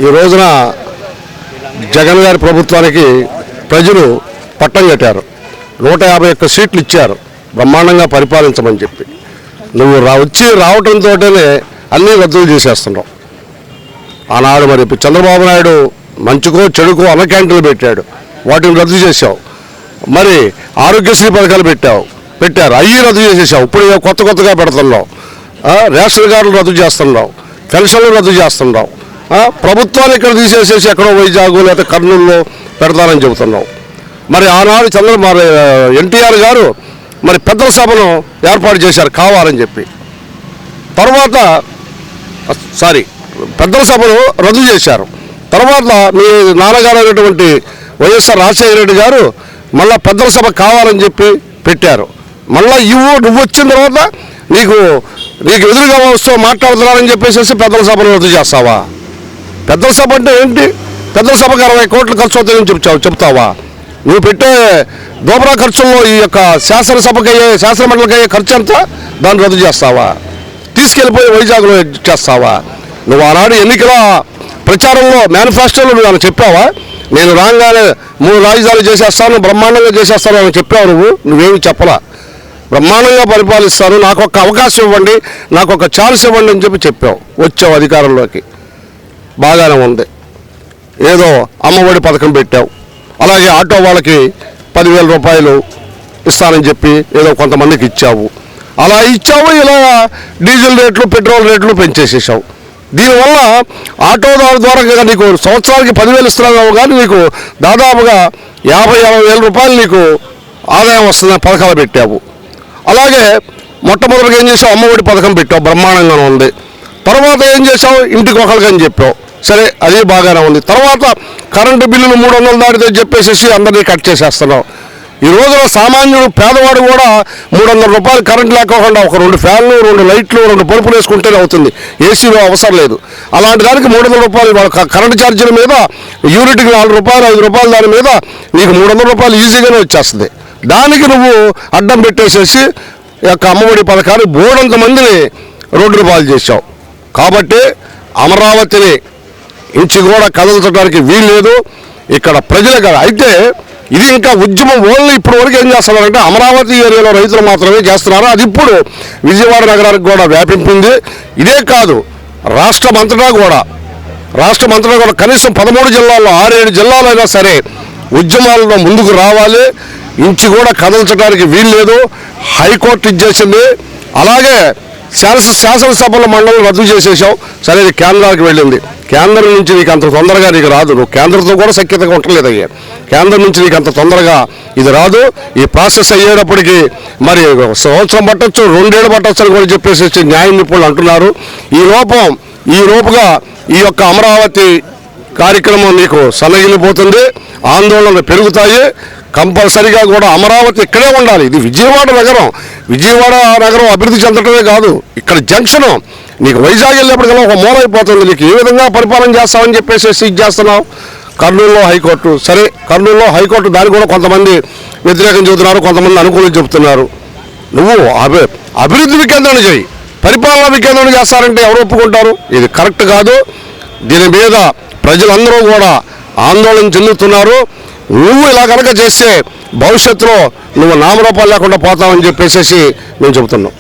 ఈ రోజున జగన్ గారి ప్రభుత్వానికి ప్రజలు పట్టం కట్టారు. 151 సీట్లు ఇచ్చారు బ్రహ్మాండంగా పరిపాలించమని చెప్పి. నువ్వు రావటంతోనే అన్నీ రద్దులు చేసేస్తున్నావు. ఆనాడు మరి చంద్రబాబు నాయుడు మంచుకో చెడుకో అన్న క్యాంటీన్లు పెట్టాడు, వాటిని రద్దు చేశావు. మరి ఆరోగ్యశ్రీ పథకాలు పెట్టారు, అవి రద్దు చేసేసావు. ఇప్పుడు కొత్తగా పెడుతున్నావు. రేషన్ కార్డులు రద్దు చేస్తున్నావు, పెన్షన్లు రద్దు చేస్తున్నావు. ప్రభుత్వాన్ని ఇక్కడ తీసేసేసి ఎక్కడో వైజాగ్ లేదా కర్నూలులో పెడతానని చెబుతున్నావు. మరి ఆనాడు ఎన్టీఆర్ గారు మరి పెద్దల సభను ఏర్పాటు చేశారు కావాలని చెప్పి. తర్వాత పెద్దల సభను రద్దు చేశారు. తర్వాత మీ నాన్నగారు అయినటువంటి వైఎస్ఆర్ రాజశేఖర రెడ్డి గారు మళ్ళీ పెద్దల సభ కావాలని చెప్పి పెట్టారు. మళ్ళీ నువ్వు వచ్చిన తర్వాత నీకు ఎదురుగా వస్తూ మాట్లాడుతున్నారని చెప్పేసి పెద్దల సభను రద్దు చేస్తావా? పెద్దల సభ అంటే ఏంటి? పెద్దల సభకు 60 కోట్లు ఖర్చు అవుతాయని చెప్తావా? నువ్వు పెట్టే దోబరా ఖర్చుల్లో ఈ యొక్క శాసనమండలికి అయ్యే ఖర్చు అంతా దాన్ని రద్దు చేస్తావా? తీసుకెళ్ళిపోయి వైజాగ్లో చేస్తావా? నువ్వు ఆనాడు ఎన్నికల ప్రచారంలో మేనిఫెస్టోలో నువ్వు చెప్పావా? నేను రాగానే 3 రాజధానులు చేసేస్తాను, బ్రహ్మాండంగా చేసేస్తాను అని చెప్పావు. నువ్వేమి చెప్పలా. బ్రహ్మాండంగా పరిపాలిస్తాను, నాకు ఒక అవకాశం ఇవ్వండి, నాకు ఒక ఛాన్స్ ఇవ్వండి అని చెప్పావు. వచ్చావు అధికారంలోకి, బాగానే ఉంది. ఏదో అమ్మఒడి పథకం పెట్టావు, అలాగే ఆటో వాళ్ళకి 10,000 రూపాయలు ఇస్తానని చెప్పి ఏదో కొంతమందికి ఇచ్చావు. అలా ఇచ్చావు. ఇలా డీజిల్ రేట్లు పెట్రోల్ రేట్లు పెంచేసేసావు. దీనివల్ల ఆటోదారు ద్వారా నీకు సంవత్సరానికి 10,000 ఇస్తున్నావు, కానీ నీకు దాదాపుగా 50,000 రూపాయలు నీకు ఆదాయం వస్తుందని పథకాలు పెట్టావు. అలాగే మొట్టమొదటిగా ఏం చేసావు? అమ్మఒడి పథకం పెట్టావు, బ్రహ్మాండంగా ఉంది. తర్వాత ఏం చేసావు? ఇంటికి ఒకరికి అని చెప్పావు. సరే, అది బాగానే ఉంది. తర్వాత కరెంటు బిల్లులు 300 దాటితే చెప్పేసి అందరినీ కట్ చేసేస్తున్నావు. ఈ రోజున సామాన్యుడు పేదవాడు కూడా 300 రూపాయలు కరెంట్ లేకోకుండా ఒక 2 ఫ్యాన్లు, 2 లైట్లు, 2 బల్బులు వేసుకుంటేనే అవుతుంది. ఏసీలో అవసరం లేదు. అలాంటి దానికి 300 రూపాయలు కరెంటు ఛార్జీల మీద యూనిట్కి 4 రూపాయలు, 5 రూపాయలు దాని మీద నీకు 300 రూపాయలు ఈజీగానే వచ్చేస్తుంది. దానికి నువ్వు అడ్డం పెట్టేసేసి యొక్క అమ్మఒడి పథకాన్ని బోడంత మందిని రోడ్డు పాలు చేశావు. కాబట్టి అమరావతిని ఇంచి కూడా కదల్చడానికి వీల్లేదు ఇక్కడ ప్రజలు. అయితే ఇది ఇంకా ఉద్యమం ఓన్లీ ఇప్పుడు వరకు ఏం చేస్తున్నారంటే అమరావతి ఏరియాలో రైతులు మాత్రమే చేస్తున్నారు. అది ఇప్పుడు విజయవాడ నగరానికి కూడా వ్యాపించింది. ఇదే కాదు, రాష్ట్రం అంతటా కూడా కనీసం 13 జిల్లాల్లో 6-7 జిల్లాలు అయినా సరే ఉద్యమాలలో ముందుకు రావాలి. ఇంచి కూడా కదల్చడానికి వీల్లేదు. హైకోర్టు ఇచ్చేసింది. అలాగే శాసనసభల మండలం రద్దు చేసేసావు. సరే, ఇది కేంద్రానికి వెళ్ళింది. కేంద్రం నుంచి నీకు అంత తొందరగా నీకు రాదు. నువ్వు కేంద్రంతో కూడా సఖ్యతగా ఉండలేదు. కేంద్రం నుంచి నీకు అంత తొందరగా ఇది రాదు. ఈ ప్రాసెస్ అయ్యేటప్పటికి మరి 1 సంవత్సరం పట్టచ్చు, 2 ఏళ్ళు పట్టచ్చు అని కూడా చెప్పేసి న్యాయ నిపుణులు అంటున్నారు. ఈ లోపుగా ఈ యొక్క అమరావతి కార్యక్రమం నీకు సన్నగిలిపోతుంది. ఆందోళనలు పెరుగుతాయి. కంపల్సరిగా కూడా అమరావతి ఇక్కడే ఉండాలి. ఇది విజయవాడ నగరం అభివృద్ధి చెందటమే కాదు, ఇక్కడ జంక్షను నీకు వైజాగ్ వెళ్ళేప్పటికల్లా ఒక మూల అయిపోతుంది. నీకు ఏ విధంగా పరిపాలన చేస్తామని చెప్పేసి ఇది చేస్తున్నావు. కర్నూలులో హైకోర్టు, సరే కర్నూలులో హైకోర్టు దానికి కూడా కొంతమంది వ్యతిరేకం చెబుతున్నారు, కొంతమంది అనుకూలం చెబుతున్నారు. నువ్వు అభివృద్ధి వికేంద్రణ చేయి, పరిపాలన వికేంద్రణ చేస్తారంటే ఎవరు ఒప్పుకుంటారు? ఇది కరెక్ట్ కాదు. దీని మీద ప్రజలందరూ కూడా ఆందోళన చెందుతున్నారు. నువ్వు ఇలా కనుక చేస్తే భవిష్యత్తులో నువ్వు నామరూపాలు లేకుండా పోతావని చెప్పేసి మేము చెబుతున్నాం.